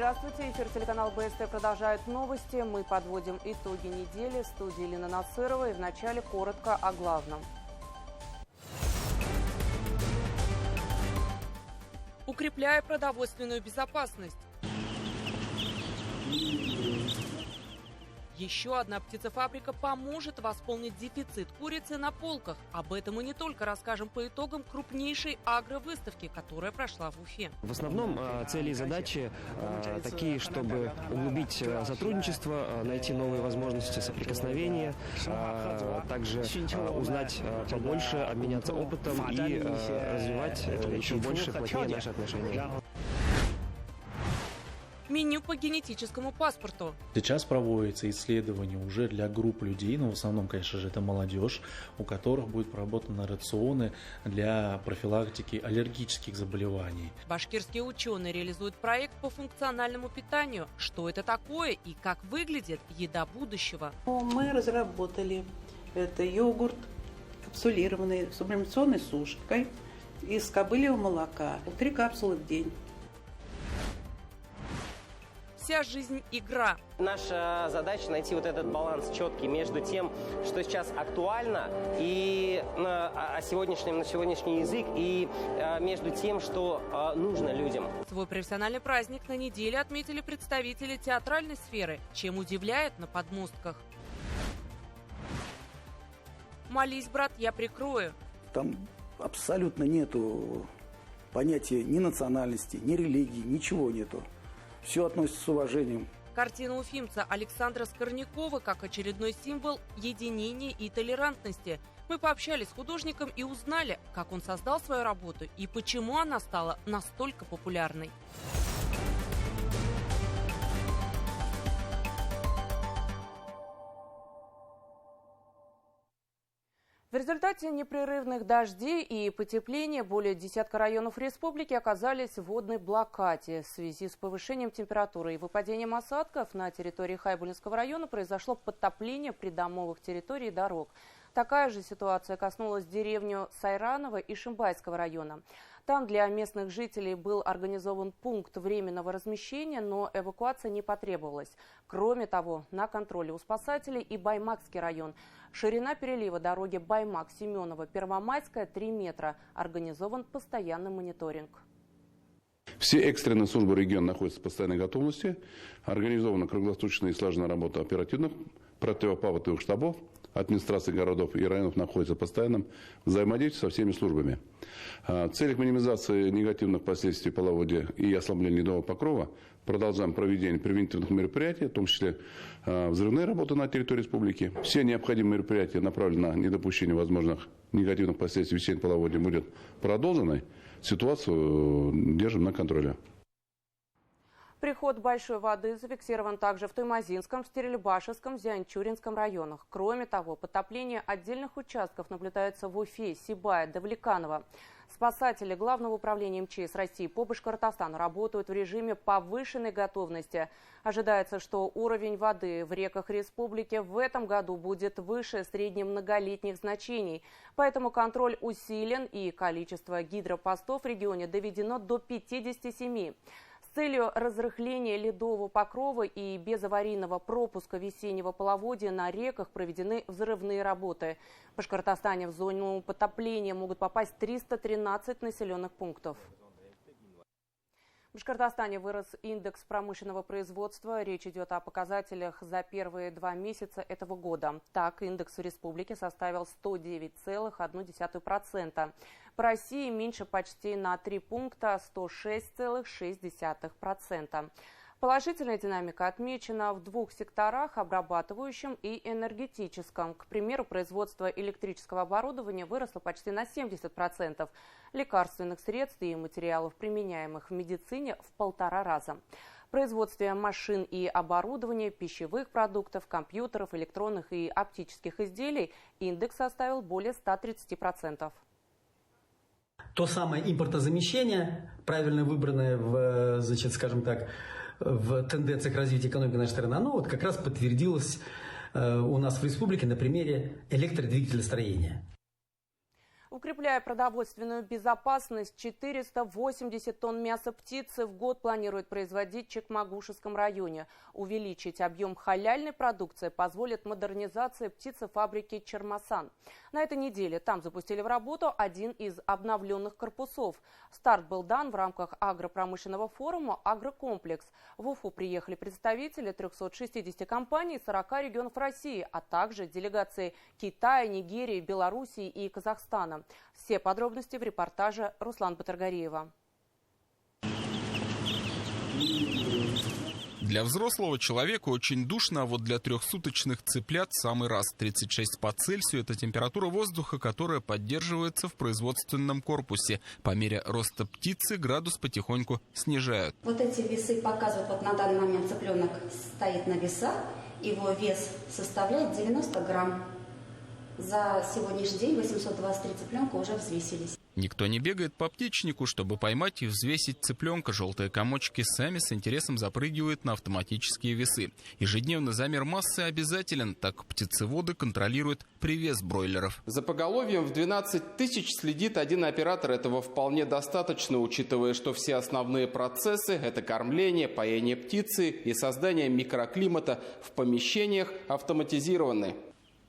Здравствуйте, эфир телеканала БСТ продолжает новости. Мы подводим итоги недели. В студии Елена Насырова, и вначале коротко о главном. Укрепляя продовольственную безопасность. Еще одна птицефабрика поможет восполнить дефицит курицы на полках. Об этом мы не только расскажем по итогам крупнейшей агровыставки, которая прошла в Уфе. В основном цели и задачи такие, чтобы углубить сотрудничество, найти новые возможности соприкосновения, также узнать побольше, обменяться опытом и развивать еще больше, плотнее наши отношения. Меню по генетическому паспорту. Сейчас проводится исследование уже для групп людей, но в основном, конечно же, это молодежь, у которых будут проработаны рационы для профилактики аллергических заболеваний. Башкирские ученые реализуют проект по функциональному питанию. Что это такое и как выглядит еда будущего? Мы разработали йогурт, капсулированный сублимационной сушкой из кобыльего молока. 3 капсулы в день. Вся жизнь – игра. Наша задача найти вот этот баланс четкий между тем, что сейчас актуально, и на сегодняшний язык, и между тем, что нужно людям. Свой профессиональный праздник на неделе отметили представители театральной сферы, чем удивляет на подмостках. «Молись, брат, я прикрою». Там абсолютно нету понятия ни национальности, ни религии, ничего нету. Все относится с уважением. Картина уфимца Александра Скорнякова как очередной символ единения и толерантности. Мы пообщались с художником и узнали, как он создал свою работу и почему она стала настолько популярной. В результате непрерывных дождей и потепления более десятка районов республики оказались в водной блокаде. В связи с повышением температуры и выпадением осадков на территории Хайбулинского района произошло подтопление придомовых территорий и дорог. Такая же ситуация коснулась деревню Сайраново и Шимбайского района. Там для местных жителей был организован пункт временного размещения, но эвакуация не потребовалась. Кроме того, на контроле у спасателей и Баймакский район. Ширина перелива дороги Баймак-Семеново-Первомайская 3 метра. Организован постоянный мониторинг. Все экстренные службы региона находятся в постоянной готовности. Организована круглосуточная и слаженная работа оперативных противопаводковых штабов. Администрации городов и районов находится в постоянном взаимодействии со всеми службами. В целях минимизации негативных последствий половодья и ослабления ледового покрова продолжаем проведение превентивных мероприятий, в том числе взрывные работы на территории республики. Все необходимые мероприятия, направленные на недопущение возможных негативных последствий весеннего половодья, будут продолжены. Ситуацию держим на контроле. Приход большой воды зафиксирован также в Туймазинском, Стерельбашевском, Зианчуринском районах. Кроме того, подтопление отдельных участков наблюдается в Уфе, Сибае, Давлеканово. Спасатели Главного управления МЧС России по Башкортостану работают в режиме повышенной готовности. Ожидается, что уровень воды в реках республики в этом году будет выше среднемноголетних значений. Поэтому контроль усилен и количество гидропостов в регионе доведено до 57. С целью разрыхления ледового покрова и безаварийного пропуска весеннего половодья на реках проведены взрывные работы. В Башкортостане в зону потопления могут попасть 313 населенных пунктов. В Башкортостане вырос индекс промышленного производства. Речь идет о показателях за первые 2 месяца этого года. Так, индекс в республике составил 109,1%. По России меньше почти на 3 пункта – 106,6%. Положительная динамика отмечена в 2 секторах – обрабатывающем и энергетическом. К примеру, производство электрического оборудования выросло почти на 70%, лекарственных средств и материалов, применяемых в медицине, в 1,5 раза. В производстве машин и оборудования, пищевых продуктов, компьютеров, электронных и оптических изделий индекс составил более 130%. То самое импортозамещение, правильно выбранное в тенденциях развития экономики нашей страны, оно как раз подтвердилось у нас в республике на примере электродвигателестроения. Укрепляя продовольственную безопасность, 480 тонн мяса птицы в год планирует производить в Чекмагушевском районе. Увеличить объем халяльной продукции позволит модернизация птицефабрики «Чормасан». На этой неделе там запустили в работу один из обновленных корпусов. Старт был дан в рамках агропромышленного форума «Агрокомплекс». В Уфу приехали представители 360 компаний из 40 регионов России, а также делегации Китая, Нигерии, Белоруссии и Казахстана. Все подробности в репортаже Руслана Батыргариева. Для взрослого человека очень душно, а вот для трехсуточных цыплят в самый раз. 36 по Цельсию – это температура воздуха, которая поддерживается в производственном корпусе. По мере роста птицы градус потихоньку снижают. Вот эти весы показывают, вот на данный момент цыпленок стоит на весах, его вес составляет 90 грамм. За сегодняшний день 823 цыпленка уже взвесились. Никто не бегает по птичнику, чтобы поймать и взвесить цыпленка. Желтые комочки сами с интересом запрыгивают на автоматические весы. Ежедневный замер массы обязателен, так птицеводы контролируют привес бройлеров. За поголовьем в 12 тысяч следит один оператор. Этого вполне достаточно, учитывая, что все основные процессы – это кормление, поение птицы и создание микроклимата в помещениях автоматизированы.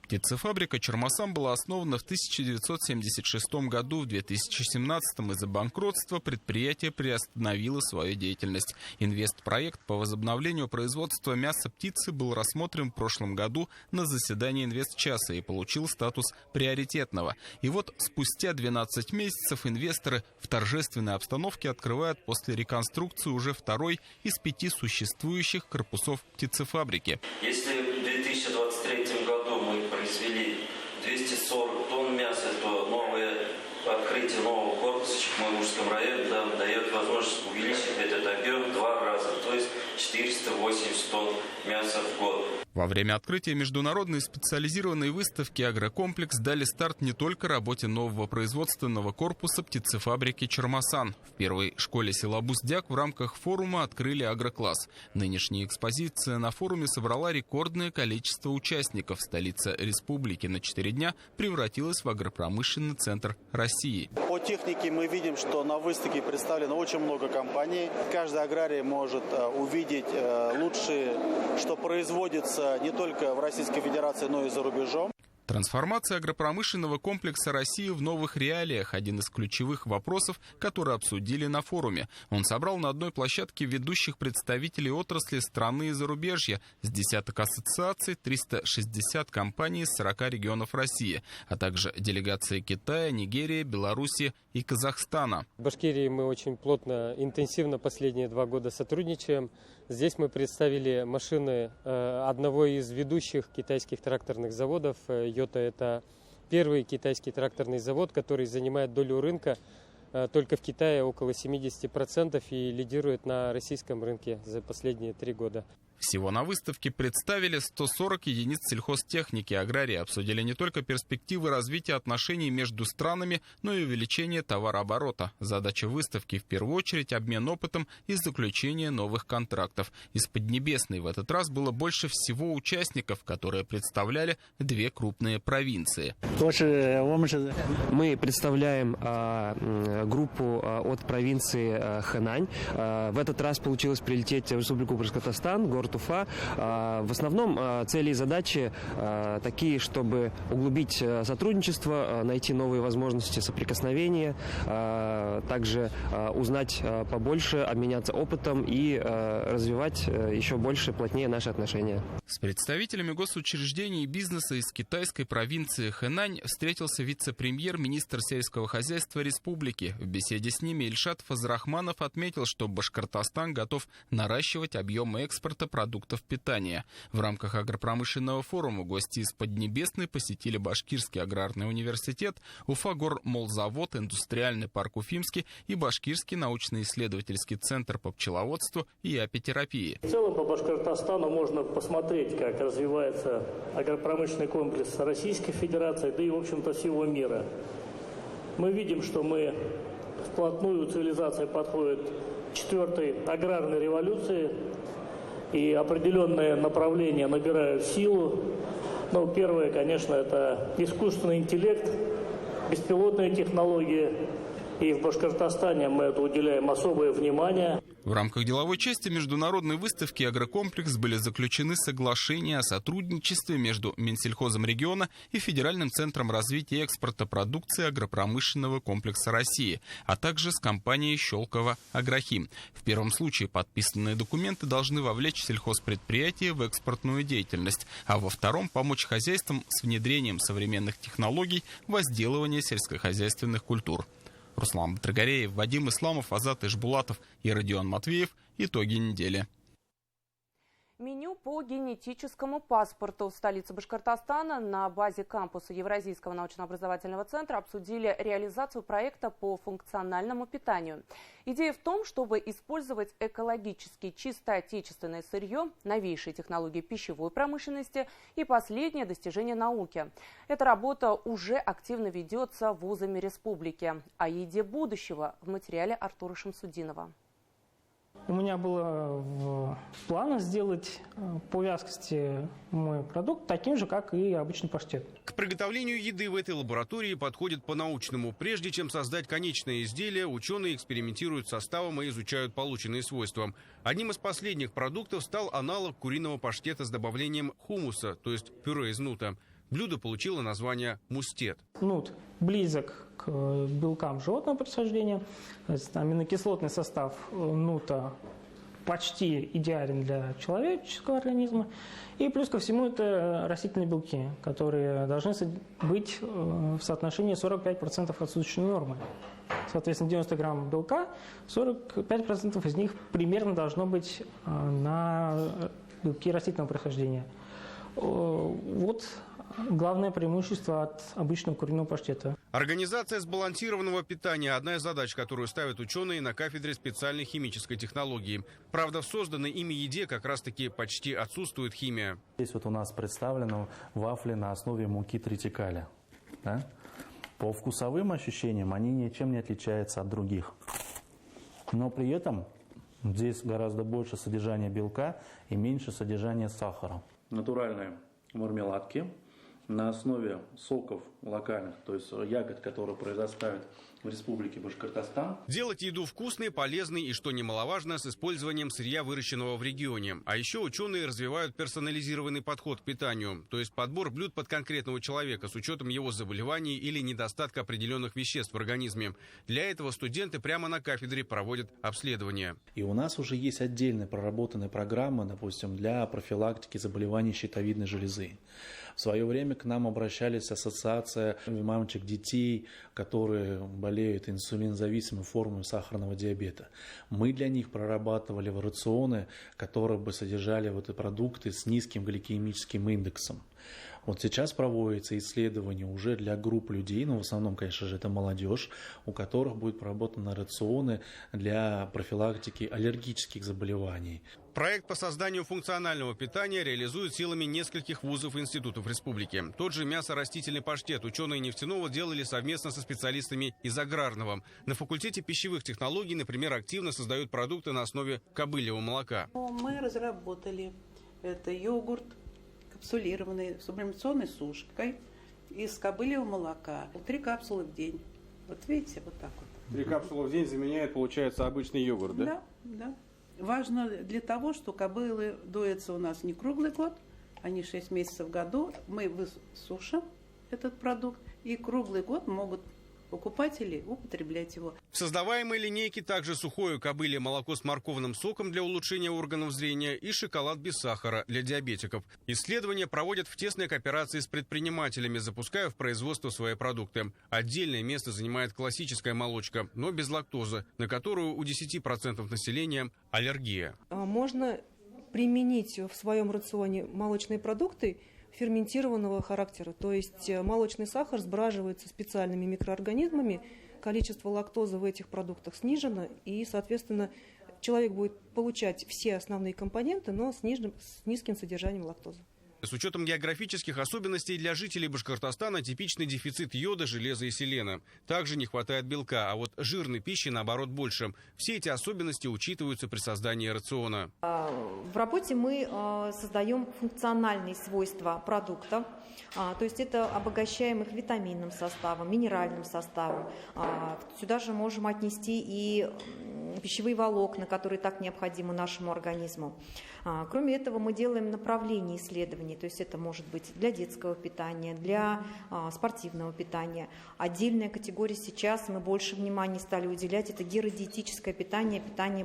Птицефабрика «Чормасан» была основана в 1976 году. В 2017 из-за банкротства предприятие приостановило свою деятельность. Инвестпроект по возобновлению производства мяса птицы был рассмотрен в прошлом году на заседании инвестчаса и получил статус приоритетного. И вот спустя 12 месяцев инвесторы в торжественной обстановке открывают после реконструкции уже второй из 5 существующих корпусов птицефабрики. Если в 2023 году мы произвели 240 тонн мяса, то новое открытие нового корпуса в Чекмагушевском районе дает возможность увеличить этот объем в 2 раза, то есть 480 тонн мяса в год. Во время открытия международной специализированной выставки «Агрокомплекс» дали старт не только работе нового производственного корпуса птицефабрики «Чормасан». В первой школе села Буздяк в рамках форума открыли агрокласс. Нынешняя экспозиция на форуме собрала рекордное количество участников. Столица республики на 4 дня превратилась в агропромышленный центр России. По технике мы видим, что на выставке представлено очень много компаний. Каждый аграрий может увидеть лучшее, что производится не только в Российской Федерации, но и за рубежом. Трансформация агропромышленного комплекса России в новых реалиях – один из ключевых вопросов, которые обсудили на форуме. Он собрал на одной площадке ведущих представителей отрасли страны и зарубежья с десяток ассоциаций, 360 компаний из 40 регионов России, а также делегации Китая, Нигерии, Белоруссии и Казахстана. В Башкирии мы очень плотно, интенсивно последние 2 года сотрудничаем. Здесь мы представили машины одного из ведущих китайских тракторных заводов. Йота – это первый китайский тракторный завод, который занимает долю рынка только в Китае около 70% и лидирует на российском рынке за последние 3 года. Всего на выставке представили 140 единиц сельхозтехники. Аграрии обсудили не только перспективы развития отношений между странами, но и увеличение товарооборота. Задача выставки в первую очередь обмен опытом и заключение новых контрактов. Из Поднебесной в этот раз было больше всего участников, которые представляли 2 крупные провинции. Мы представляем группу от провинции Хэнань. В этот раз получилось прилететь в Республику Башкортостан, город Уфа. В основном цели и задачи такие, чтобы углубить сотрудничество, найти новые возможности соприкосновения, также узнать побольше, обменяться опытом и развивать еще больше, плотнее наши отношения. С представителями госучреждений и бизнеса из китайской провинции Хэнань встретился вице-премьер-министр сельского хозяйства республики. В беседе с ними Ильшат Фазрахманов отметил, что Башкортостан готов наращивать объемы экспорта продуктов питания. В рамках агропромышленного форума гости из Поднебесной посетили Башкирский аграрный университет, Уфагормолзавод, индустриальный парк Уфимский и Башкирский научно-исследовательский центр по пчеловодству и апитерапии. В целом по Башкортостану можно посмотреть, как развивается агропромышленный комплекс Российской Федерации, да и, в общем-то, всего мира. Мы видим, что мы вплотную, цивилизация подходит к 4-й аграрной революции, и определенные направления набирают силу. Ну, первое, конечно, это искусственный интеллект, беспилотные технологии. И в Башкортостане мы это уделяем особое внимание. В рамках деловой части международной выставки «Агрокомплекс» были заключены соглашения о сотрудничестве между Минсельхозом региона и Федеральным центром развития и экспорта продукции агропромышленного комплекса России, а также с компанией «Щелково Агрохим». В первом случае подписанные документы должны вовлечь сельхозпредприятия в экспортную деятельность, а во втором помочь хозяйствам с внедрением современных технологий возделывания сельскохозяйственных культур. Руслан Батрагареев, Вадим Исламов, Азат Ишбулатов и Родион Матвеев. Итоги недели. Меню по генетическому паспорту. В столице Башкортостана на базе кампуса Евразийского научно-образовательного центра обсудили реализацию проекта по функциональному питанию. Идея в том, чтобы использовать экологически чистое отечественное сырье, новейшие технологии пищевой промышленности и последние достижения науки. Эта работа уже активно ведется вузами республики. О еде будущего в материале Артура Шамсудинова. У меня было в планах сделать по вязкости мой продукт таким же, как и обычный паштет. К приготовлению еды в этой лаборатории подходят по-научному. Прежде чем создать конечное изделие, ученые экспериментируют с составом и изучают полученные свойства. Одним из последних продуктов стал аналог куриного паштета с добавлением хумуса, то есть пюре из нута. Блюдо получило название мустет. Нут близок к белкам животного происхождения. Аминокислотный состав нута почти идеален для человеческого организма. И плюс ко всему это растительные белки, которые должны быть в соотношении 45% от суточной нормы. Соответственно, 90 грамм белка, 45% из них примерно должно быть на белки растительного происхождения. Вот главное преимущество от обычного куриного паштета. Организация сбалансированного питания – одна из задач, которую ставят ученые на кафедре специальной химической технологии. Правда, в созданной ими еде как раз-таки почти отсутствует химия. Здесь вот у нас представлены вафли на основе муки тритикаля. Да? По вкусовым ощущениям они ничем не отличаются от других. Но при этом здесь гораздо больше содержания белка и меньше содержания сахара. Натуральные мармеладки на основе соков локальных, то есть ягод, которые произрастают в Республике Башкортостан. Делать еду вкусной, полезной и, что немаловажно, с использованием сырья, выращенного в регионе. А еще ученые развивают персонализированный подход к питанию, то есть подбор блюд под конкретного человека с учетом его заболеваний или недостатка определенных веществ в организме. Для этого студенты прямо на кафедре проводят обследования. И у нас уже есть отдельная проработанная программа, допустим, для профилактики заболеваний щитовидной железы. В свое время к нам обращались ассоциация мамочек детей, которые болеют инсулинозависимой формой сахарного диабета. Мы для них прорабатывали рационы, которые бы содержали вот эти продукты с низким гликемическим индексом. Вот сейчас проводится исследование уже для групп людей, но в основном, конечно же, это молодежь, у которых будут проработаны рационы для профилактики аллергических заболеваний. Проект по созданию функционального питания реализуют силами нескольких вузов и институтов республики. Тот же мясо-растительный паштет ученые нефтяного делали совместно со специалистами из аграрного. На факультете пищевых технологий, например, активно создают продукты на основе кобыльего молока. Мы разработали это йогурт, капсулированный сублимационной сушкой из кобыльего молока. 3 капсулы в день. Вот видите, вот так вот. 3 капсулы в день заменяет, получается, обычный йогурт, да? Да, да. Важно для того, что кобылы доятся у нас не круглый год, они 6 месяцев в году. Мы высушим этот продукт, и круглый год могут покупатели употреблять его. В создаваемой линейке также сухое кобылье молоко с морковным соком для улучшения органов зрения и шоколад без сахара для диабетиков. Исследования проводят в тесной кооперации с предпринимателями, запуская в производство свои продукты. Отдельное место занимает классическая молочка, но без лактозы, на которую у 10% населения аллергия. Можно применить в своем рационе молочные продукты ферментированного характера, то есть молочный сахар сбраживается специальными микроорганизмами, количество лактозы в этих продуктах снижено, и, соответственно, человек будет получать все основные компоненты, но с низким содержанием лактозы. С учетом географических особенностей для жителей Башкортостана типичный дефицит йода, железа и селена. Также не хватает белка, а вот жирной пищи, наоборот, больше. Все эти особенности учитываются при создании рациона. В работе мы создаем функциональные свойства продуктов. То есть это обогащаем их витаминным составом, минеральным составом. Сюда же можем отнести и пищевые волокна, которые так необходимы нашему организму. Кроме этого, мы делаем направление исследований, то есть это может быть для детского питания, для спортивного питания. Отдельная категория сейчас мы больше внимания стали уделять, это геродиетическое питание, питание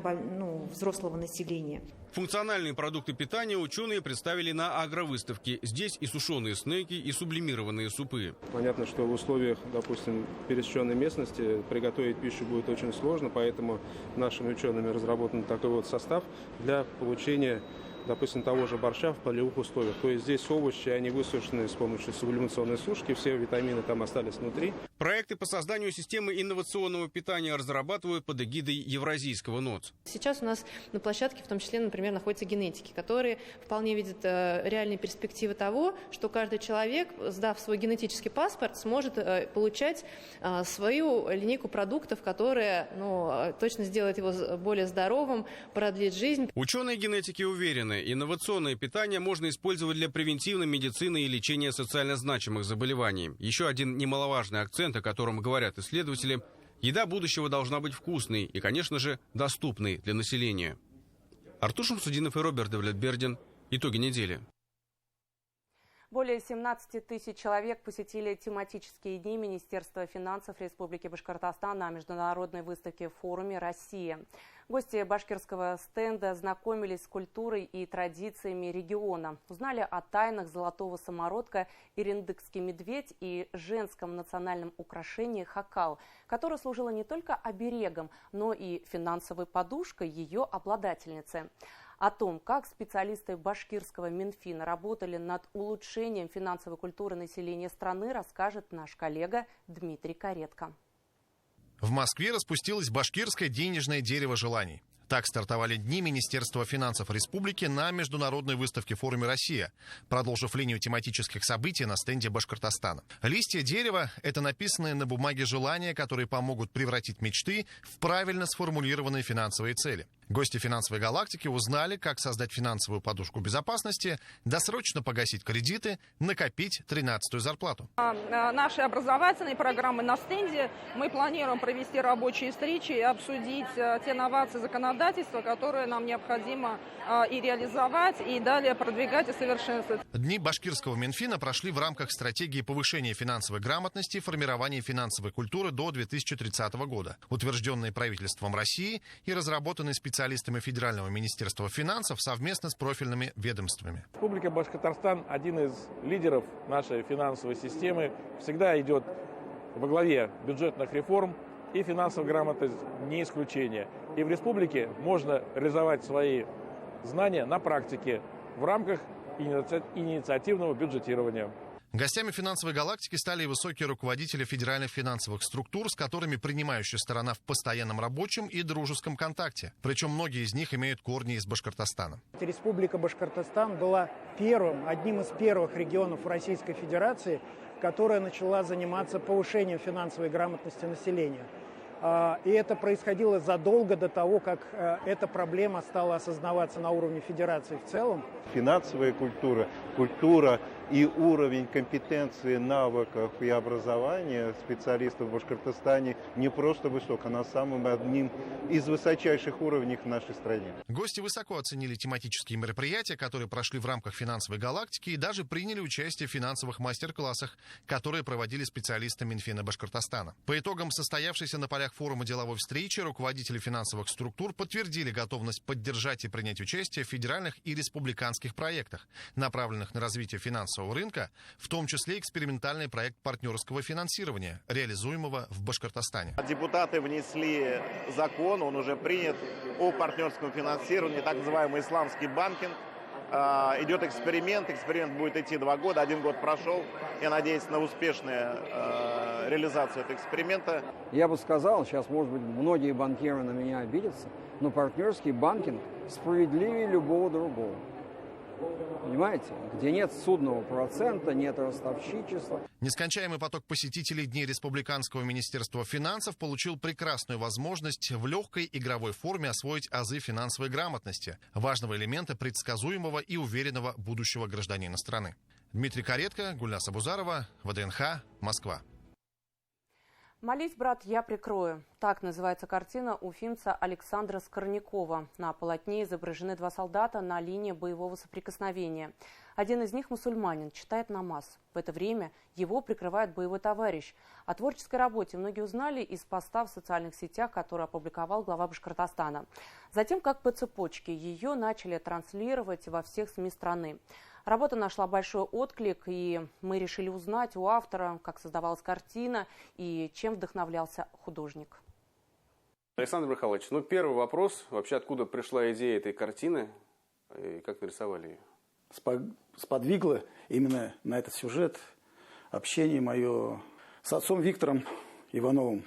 взрослого населения. Функциональные продукты питания ученые представили на агровыставке. Здесь и сушеные снеки, и сублимированные супы. Понятно, что в условиях, допустим, пересеченной местности приготовить пищу будет очень сложно, поэтому нашими учеными разработан такой вот состав для получения, допустим, того же борща в полевых условиях. То есть здесь овощи, они высушены с помощью сублимационной сушки, все витамины там остались внутри. Проекты по созданию системы инновационного питания разрабатывают под эгидой Евразийского НОЦ. Сейчас у нас на площадке, в том числе, например, находятся генетики, которые вполне видят реальные перспективы того, что каждый человек, сдав свой генетический паспорт, сможет получать свою линейку продуктов, которая точно сделает его более здоровым, продлит жизнь. Ученые генетики уверены, инновационное питание можно использовать для превентивной медицины и лечения социально значимых заболеваний. Еще один немаловажный акцент, о котором говорят исследователи: еда будущего должна быть вкусной и, конечно же, доступной для населения. Артур Шамсудинов и Роберт Давлетбердин. Итоги недели. Более 17 тысяч человек посетили тематические дни Министерства финансов Республики Башкортостан на международной выставке в форуме «Россия». Гости башкирского стенда знакомились с культурой и традициями региона, узнали о тайнах золотого самородка «Ирендыкский медведь» и женском национальном украшении «Хакал», которое служило не только оберегом, но и финансовой подушкой ее обладательницы. О том, как специалисты башкирского Минфина работали над улучшением финансовой культуры населения страны, расскажет наш коллега Дмитрий Каретко. В Москве распустилось башкирское денежное дерево желаний. Так стартовали дни Министерства финансов Республики на международной выставке в форуме «Россия», продолжив линию тематических событий на стенде Башкортостана. Листья дерева – это написанные на бумаге желания, которые помогут превратить мечты в правильно сформулированные финансовые цели. Гости финансовой галактики узнали, как создать финансовую подушку безопасности, досрочно погасить кредиты, накопить 13-ю зарплату. Наши образовательные программы на стенде мы планируем провести рабочие встречи и обсудить те новации законодательства, которые нам необходимо и реализовать, и далее продвигать и совершенствовать. Дни башкирского Минфина прошли в рамках стратегии повышения финансовой грамотности и формирования финансовой культуры до 2030 года, утвержденной правительством России и разработанной специалистами Федерального министерства финансов совместно с профильными ведомствами. Республика Башкортостан, один из лидеров нашей финансовой системы, всегда идет во главе бюджетных реформ, и финансовая грамотность не исключение. И в республике можно реализовать свои знания на практике в рамках инициативного бюджетирования. Гостями финансовой галактики стали и высокие руководители федеральных финансовых структур, с которыми принимающая сторона в постоянном рабочем и дружеском контакте. Причем многие из них имеют корни из Башкортостана. Республика Башкортостан была одним из первых регионов Российской Федерации, которая начала заниматься повышением финансовой грамотности населения. И это происходило задолго до того, как эта проблема стала осознаваться на уровне федерации в целом. Финансовая культура и уровень компетенции, навыков и образования специалистов в Башкортостане не просто высок, а на самом одним из высочайших уровней в нашей стране. Гости высоко оценили тематические мероприятия, которые прошли в рамках финансовой галактики, и даже приняли участие в финансовых мастер-классах, которые проводили специалисты Минфина Башкортостана. По итогам состоявшейся на полях форума деловой встречи руководители финансовых структур подтвердили готовность поддержать и принять участие в федеральных и республиканских проектах, направленных на развитие финансового рынка, в том числе экспериментальный проект партнерского финансирования, реализуемого в Башкортостане. Депутаты внесли закон, он уже принят, о партнерском финансировании, так называемый исламский банкинг. Идет эксперимент будет идти 2 года, 1 год прошел. Я надеюсь на успешную реализацию этого эксперимента. Я бы сказал, сейчас, может быть, многие банкиры на меня обидятся, но партнерский банкинг справедливее любого другого. Понимаете? Где нет судного процента, нет ростовщичества. Нескончаемый поток посетителей Дней Республиканского министерства финансов получил прекрасную возможность в легкой игровой форме освоить азы финансовой грамотности, важного элемента предсказуемого и уверенного будущего гражданина страны. Дмитрий Каретко, Гульнас Абузарова, ВДНХ, Москва. «Молись, брат, я прикрою». Так называется картина уфимца Александра Скорнякова. На полотне изображены два солдата на линии боевого соприкосновения. Один из них мусульманин, читает намаз. В это время его прикрывает боевой товарищ. О творческой работе многие узнали из поста в социальных сетях, который опубликовал глава Башкортостана. Затем, как по цепочке, ее начали транслировать во всех СМИ страны. Работа нашла большой отклик, и мы решили узнать у автора, как создавалась картина и чем вдохновлялся художник. Александр Михайлович, первый вопрос. Вообще, откуда пришла идея этой картины и как нарисовали ее? Сподвигло именно на этот сюжет общение мое с отцом Виктором Ивановым.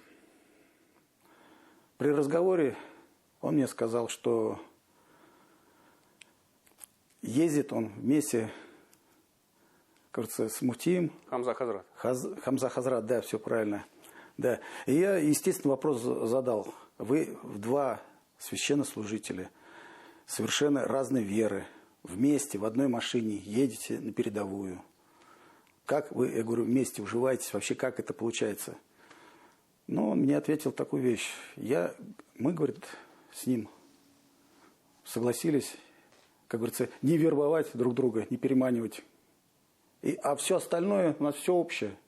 При разговоре он мне сказал, что ездит он вместе, кажется, с муфтием. Хамза Хазрат. Хамза Хазрат, да, все правильно. Да. И я, естественно, вопрос задал. Вы два священнослужителя, совершенно разной веры, вместе в одной машине едете на передовую. Как вы, я говорю, вместе уживаетесь, вообще как это получается? Но он мне ответил такую вещь. Мы, говорит, с ним согласились, как говорится, не вербовать друг друга, не переманивать. А все остальное, у нас все общее,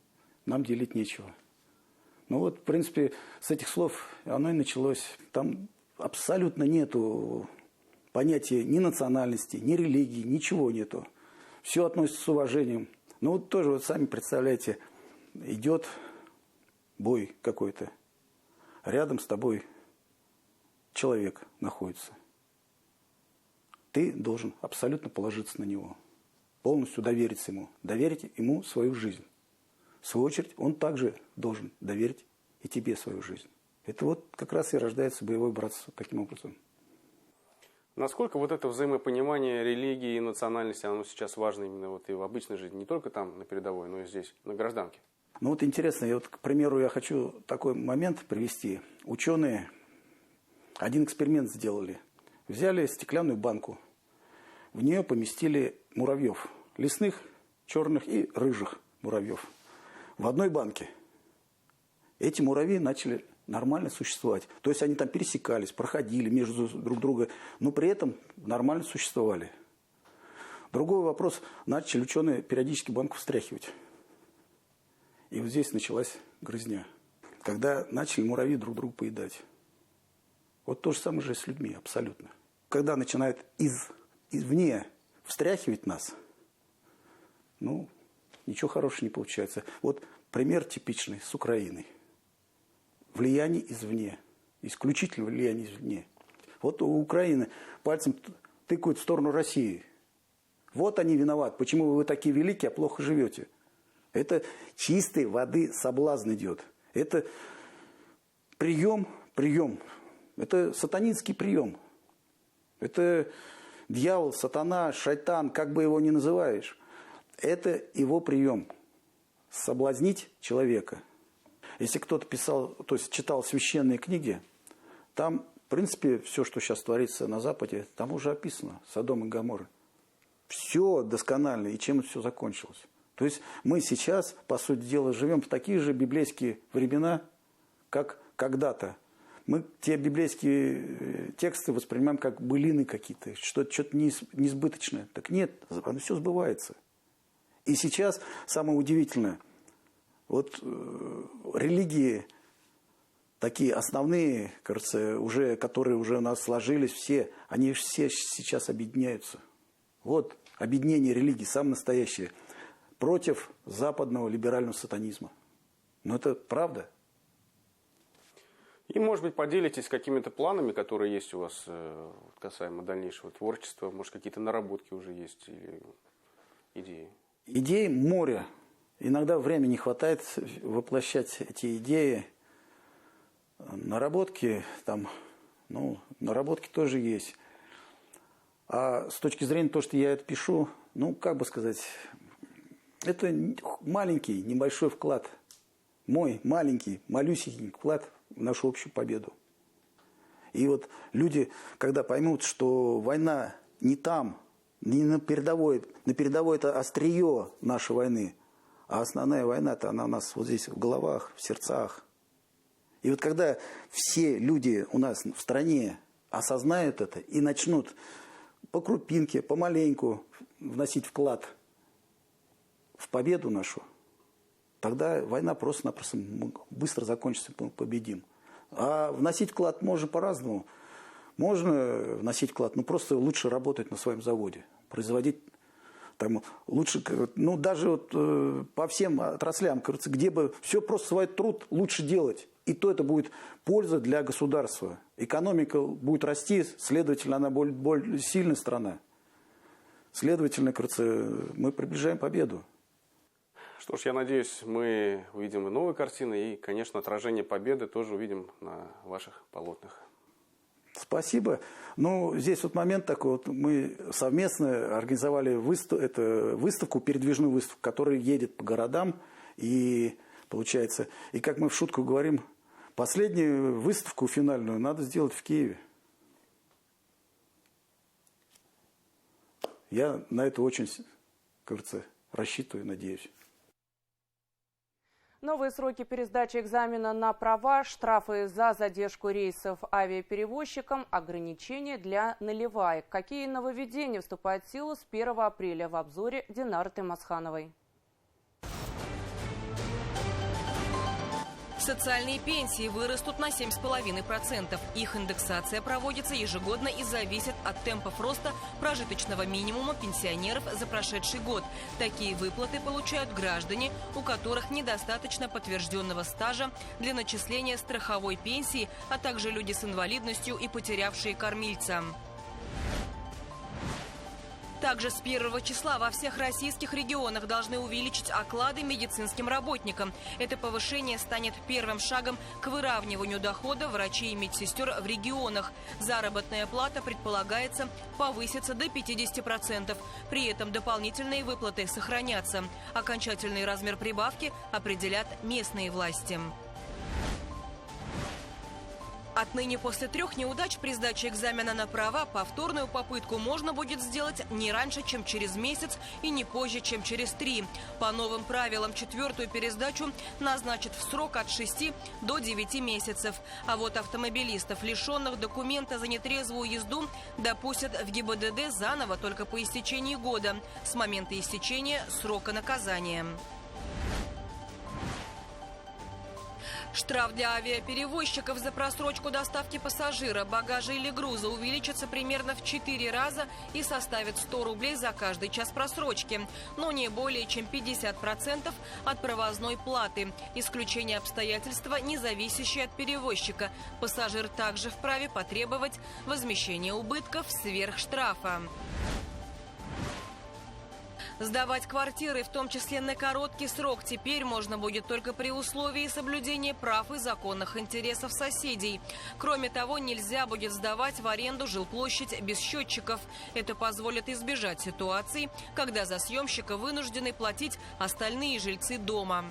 нам делить нечего. Ну вот, в принципе, с этих слов оно и началось. Там абсолютно нету понятия ни национальности, ни религии, ничего нету. Все относится с уважением. Ну вот тоже, вот сами представляете, идет бой какой-то. Рядом с тобой человек находится. Ты должен абсолютно положиться на него, полностью довериться ему, доверить ему свою жизнь. В свою очередь, он также должен доверить и тебе свою жизнь. Это вот как раз и рождается боевое братство таким образом. Насколько вот это взаимопонимание религии и национальности, оно сейчас важно именно вот и в обычной жизни, не только там на передовой, но и здесь, на гражданке? Ну вот интересно, к примеру, я хочу такой момент привести. Ученые один эксперимент сделали. Взяли стеклянную банку, в нее поместили муравьев, лесных, черных и рыжих муравьев. В одной банке эти муравьи начали нормально существовать. То есть они там пересекались, проходили между друг друга, но при этом нормально существовали. Другой вопрос. Начали ученые периодически банку встряхивать. И вот здесь началась грызня. Когда начали муравьи друг друга поедать. Вот то же самое же с людьми, абсолютно. Когда начинают извне встряхивать нас, ничего хорошего не получается. Вот пример типичный с Украиной. Влияние извне. Исключительно влияние извне. Вот у Украины пальцем тыкают в сторону России. Вот они виноваты. Почему вы такие великие, а плохо живете? Это чистой воды соблазн идет. Это прием. Это сатанинский прием. Это дьявол, сатана, шайтан, как бы его ни называешь. Это его прием. Соблазнить человека. Если кто-то читал священные книги, там, в принципе, все, что сейчас творится на Западе, там уже описано. Содом и Гоморра. Все досконально. И чем это все закончилось. То есть мы сейчас, по сути дела, живем в такие же библейские времена, как когда-то. Мы те библейские тексты воспринимаем как былины какие-то, что-то несбыточное. Так нет, оно все сбывается. И сейчас самое удивительное, вот религии такие основные, кажется, которые уже у нас сложились все, они все сейчас объединяются. Вот объединение религий, самое настоящее, против западного либерального сатанизма. Но это правда. И, может быть, поделитесь какими-то планами, которые есть у вас касаемо дальнейшего творчества? Может, какие-то наработки уже есть или идеи? Идей море. Иногда времени не хватает воплощать эти идеи. Наработки наработки тоже есть. А с точки зрения того, что я это пишу, ну, как бы сказать, это маленький, небольшой вклад. Мой маленький, малюсенький вклад в нашу общую победу. И вот люди, когда поймут, что война не там, не на передовой это острие нашей войны, а основная война-то она у нас вот здесь в головах, в сердцах. И вот когда все люди у нас в стране осознают это и начнут по крупинке, помаленьку вносить вклад в победу нашу, тогда война просто-напросто быстро закончится, мы победим. А вносить вклад можно по-разному. Можно вносить вклад, но просто лучше работать на своем заводе, производить там лучше, ну даже вот по всем отраслям, кажется, где бы все просто свой труд лучше делать. И то это будет польза для государства. Экономика будет расти, следовательно, она будет более сильная страна. Следовательно, кажется, мы приближаем победу. Что ж, я надеюсь, мы увидим и новые картины, и, конечно, отражение победы тоже увидим на ваших полотнах. Спасибо. Ну, здесь вот момент такой. Вот мы совместно организовали выставку, передвижную выставку, которая едет по городам. И получается, и как мы в шутку говорим, последнюю выставку финальную надо сделать в Киеве. Я на это очень, кажется, рассчитываю, надеюсь. Новые сроки пересдачи экзамена на права, штрафы за задержку рейсов авиаперевозчикам, ограничения для наливаек. Какие нововведения вступают в силу с 1 апреля? В обзоре Динары Таймасхановой. Социальные пенсии вырастут на 7,5%. Их индексация проводится ежегодно и зависит от темпов роста прожиточного минимума пенсионеров за прошедший год. Такие выплаты получают граждане, у которых недостаточно подтвержденного стажа для начисления страховой пенсии, а также люди с инвалидностью и потерявшие кормильца. Также с 1 числа во всех российских регионах должны увеличить оклады медицинским работникам. Это повышение станет первым шагом к выравниванию дохода врачей и медсестер в регионах. Заработная плата предполагается повыситься до 50%. При этом дополнительные выплаты сохранятся. Окончательный размер прибавки определят местные власти. Отныне после 3 неудач при сдаче экзамена на права повторную попытку можно будет сделать не раньше, чем через месяц и не позже, чем через 3. По новым правилам 4-ю пересдачу назначат в срок от 6 до 9 месяцев. А вот автомобилистов, лишенных документа за нетрезвую езду, допустят в ГИБДД заново только по истечении года с момента истечения срока наказания. Штраф для авиаперевозчиков за просрочку доставки пассажира, багажа или груза увеличится примерно в 4 раза и составит 100 рублей за каждый час просрочки, но не более чем 50% от провозной платы. Исключение обстоятельства, не зависящее от перевозчика. Пассажир также вправе потребовать возмещения убытков сверх штрафа. Сдавать квартиры, в том числе на короткий срок, теперь можно будет только при условии соблюдения прав и законных интересов соседей. Кроме того, нельзя будет сдавать в аренду жилплощадь без счетчиков. Это позволит избежать ситуаций, когда за съемщика вынуждены платить остальные жильцы дома.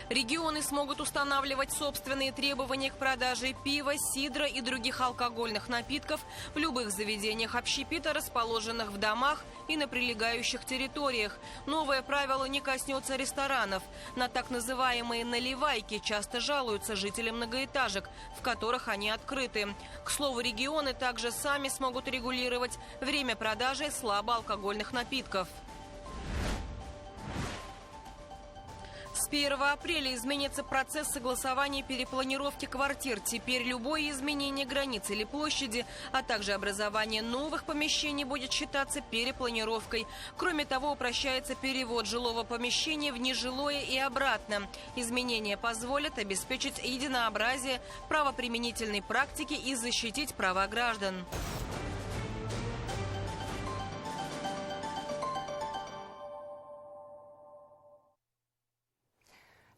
Регионы смогут устанавливать собственные требования к продаже пива, сидра и других алкогольных напитков в любых заведениях общепита, расположенных в домах и на прилегающих территориях. Новое правило не коснется ресторанов. На так называемые наливайки часто жалуются жители многоэтажек, в которых они открыты. К слову, регионы также сами смогут регулировать время продажи слабоалкогольных напитков. С 1 апреля изменится процесс согласования перепланировки квартир. Теперь любое изменение границ или площади, а также образование новых помещений будет считаться перепланировкой. Кроме того, упрощается перевод жилого помещения в нежилое и обратно. Изменения позволят обеспечить единообразие правоприменительной практики и защитить права граждан.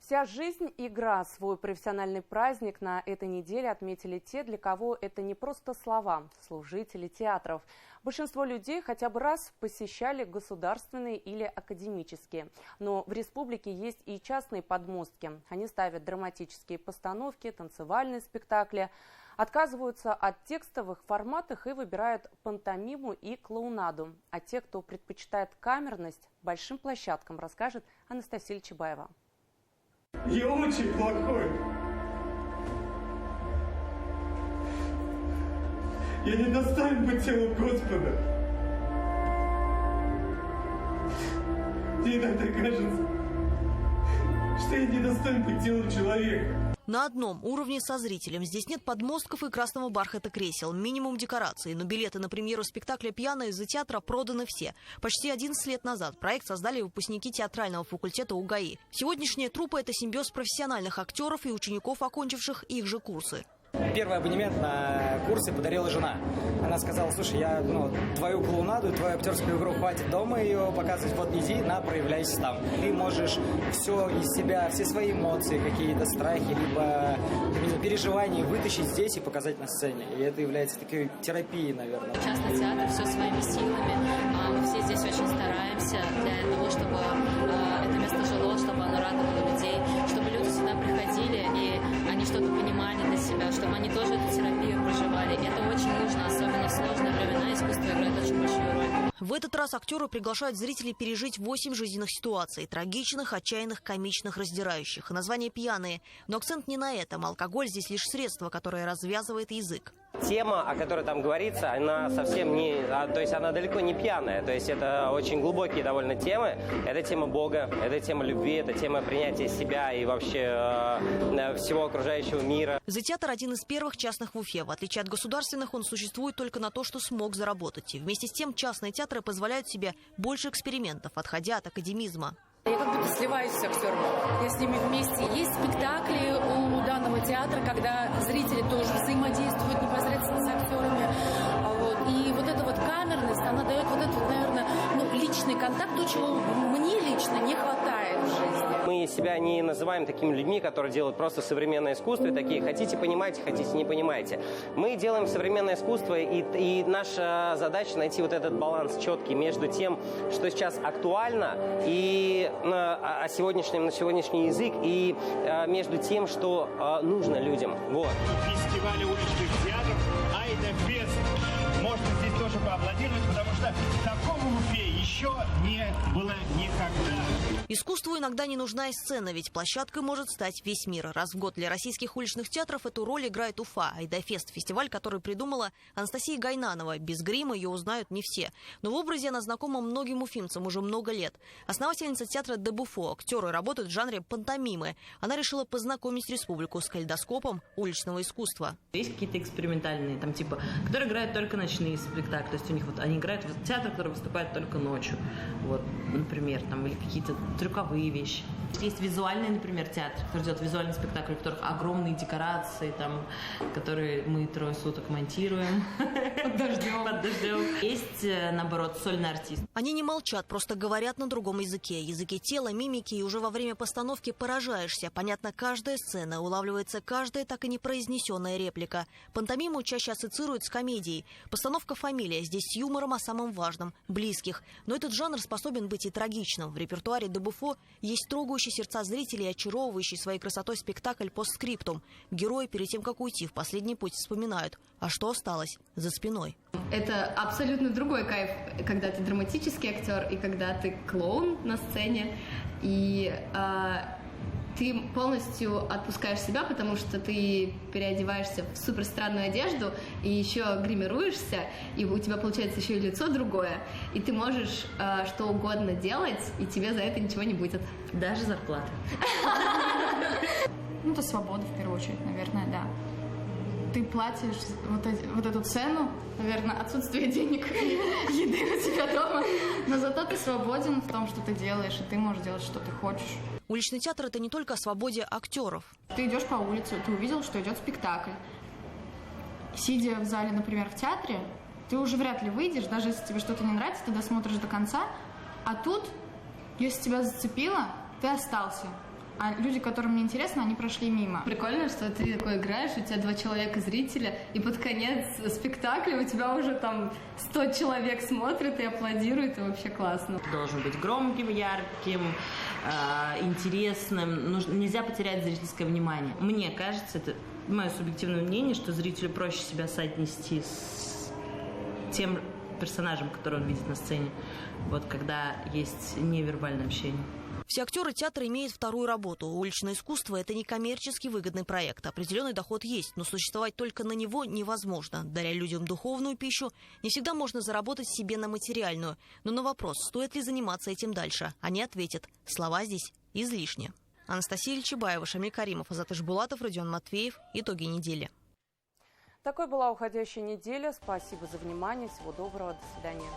Вся жизнь – игра. Свой профессиональный праздник на этой неделе отметили те, для кого это не просто слова – служители театров. Большинство людей хотя бы раз посещали государственные или академические. Но в республике есть и частные подмостки. Они ставят драматические постановки, танцевальные спектакли, отказываются от текстовых форматов и выбирают пантомиму и клоунаду. А те, кто предпочитает камерность, большим площадкам, расскажет Анастасия Чебаева. Я очень плохой. Я не достоин быть телом Господа. Мне иногда кажется, что я не достоин быть телом человека. На одном уровне со зрителем. Здесь нет подмостков и красного бархата кресел. Минимум декораций. Но билеты на премьеру спектакля «Пьяная» из-за театра проданы все. Почти 11 лет назад проект создали выпускники театрального факультета УГАИ. Сегодняшняя труппа – это симбиоз профессиональных актеров и учеников, окончивших их же курсы. Первый абонемент на курсы подарила жена. Она сказала: слушай, я твою клоунаду, твою актерскую игру хватит дома ее показывать, вот иди, на, проявляйся там. Ты можешь все из себя, все свои эмоции, какие-то страхи, либо переживания вытащить здесь и показать на сцене. И это является такой терапией, наверное. Частный театр все своими силами. Мы все здесь очень стараемся для того, чтобы это место жило, чтобы оно радовало людей, чтобы люди сюда приходили и они что-то понимали для себя, чтобы они тоже эту терапию проживали. Это очень нужно, особенно в сложные времена. Искусство играет очень большую роль. В этот раз актеры приглашают зрителей пережить 8 жизненных ситуаций. Трагичных, отчаянных, комичных, раздирающих. Название «Пьяные». Но акцент не на этом. Алкоголь здесь лишь средство, которое развязывает язык. Тема, о которой там говорится, она совсем не... То есть она далеко не пьяная. То есть это очень глубокие довольно темы. Это тема Бога, это тема любви, это тема принятия себя и вообще всего окружающего мира. «Зоотеатр» – один из первых частных в Уфе. В отличие от государственных, он существует только на то, что смог заработать. И вместе с тем частные театры позволяют себе больше экспериментов, отходя от академизма. Я как будто сливаюсь с актерами. Я с ними вместе. Есть спектакли у данного театра, когда зрители тоже взаимодействуют непосредственно с актерами. И вот эта вот камерность, она дает вот этот, наверное, личный контакт, то, чего мне лично не хватает в жизни. Мы себя не называем такими людьми, которые делают просто современное искусство и такие: хотите понимаете, хотите не понимаете. Мы делаем современное искусство, и наша задача найти вот этот баланс четкий между тем, что сейчас актуально, и на сегодняшний язык, и между тем, что нужно людям. Вот. Фестиваль уличных театров «Айда Фест». Можно здесь тоже поаплодировать, потому что такого в Уфе еще не было никогда. Искусству иногда не нужна и сцена, ведь площадкой может стать весь мир. Раз в год для российских уличных театров эту роль играет Уфа. «Айдафест» – фестиваль, который придумала Анастасия Гайнанова. Без грима ее узнают не все. Но в образе она знакома многим уфимцам уже много лет. Основательница театра «Дебуфо». Актеры работают в жанре пантомимы. Она решила познакомить республику с калейдоскопом уличного искусства. Есть какие-то экспериментальные, которые играют только ночные спектакли. То есть у них они играют в театр, который выступает только ночью. Например, или какие-то трюковые вещи. Есть визуальный, например, театр, который делает визуальный спектакль, в которых огромные декорации, которые мы 3 суток монтируем. Под дождем. Есть, наоборот, сольный артист. Они не молчат, просто говорят на другом языке. Языке тела, мимики, и уже во время постановки поражаешься. Понятно каждая сцена, улавливается каждая так и не произнесенная реплика. Пантомиму чаще ассоциируют с комедией. Постановка «Фамилия». Здесь с юмором о самом важном – близких. Но этот жанр способен быть и трагичным. В репертуаре «Дебуфо» есть трогающий сердца зрителей и очаровывающий своей красотой спектакль «Постскриптум». Герои перед тем, как уйти в последний путь, вспоминают, а что осталось за спиной. Это абсолютно другой кайф, когда ты драматический актер и когда ты клоун на сцене. И ты полностью отпускаешь себя, потому что ты переодеваешься в супер странную одежду и еще гримируешься, и у тебя получается еще и лицо другое, и ты можешь что угодно делать, и тебе за это ничего не будет. Даже зарплата. Это свобода, в первую очередь, наверное, да. Ты платишь вот эту цену, наверное, отсутствие денег, еды у тебя дома, но зато ты свободен в том, что ты делаешь, и ты можешь делать, что ты хочешь. Уличный театр – это не только о свободе актеров. Ты идешь по улице, ты увидел, что идет спектакль. Сидя в зале, например, в театре, ты уже вряд ли выйдешь, даже если тебе что-то не нравится, ты досмотришь до конца. А тут, если тебя зацепило, ты остался. А люди, которым не интересно, они прошли мимо. Прикольно, что ты такой играешь, у тебя 2 человека зрителя, и под конец спектакля у тебя уже там 100 человек смотрят и аплодируют, и вообще классно. Должен быть громким, ярким, интересным. Нельзя потерять зрительское внимание. Мне кажется, это мое субъективное мнение, что зрителю проще себя соотнести с тем персонажем, который он видит на сцене, вот когда есть невербальное общение. Все актеры театра имеют вторую работу. Уличное искусство – это не коммерчески выгодный проект. Определенный доход есть, но существовать только на него невозможно. Даря людям духовную пищу, не всегда можно заработать себе на материальную. Но на вопрос, стоит ли заниматься этим дальше, они ответят – слова здесь излишни. Анастасия Ильчебаева, Шамиль Каримов, Азат Ишбулатов, Родион Матвеев. Итоги недели. Такой была уходящая неделя. Спасибо за внимание. Всего доброго. До свидания.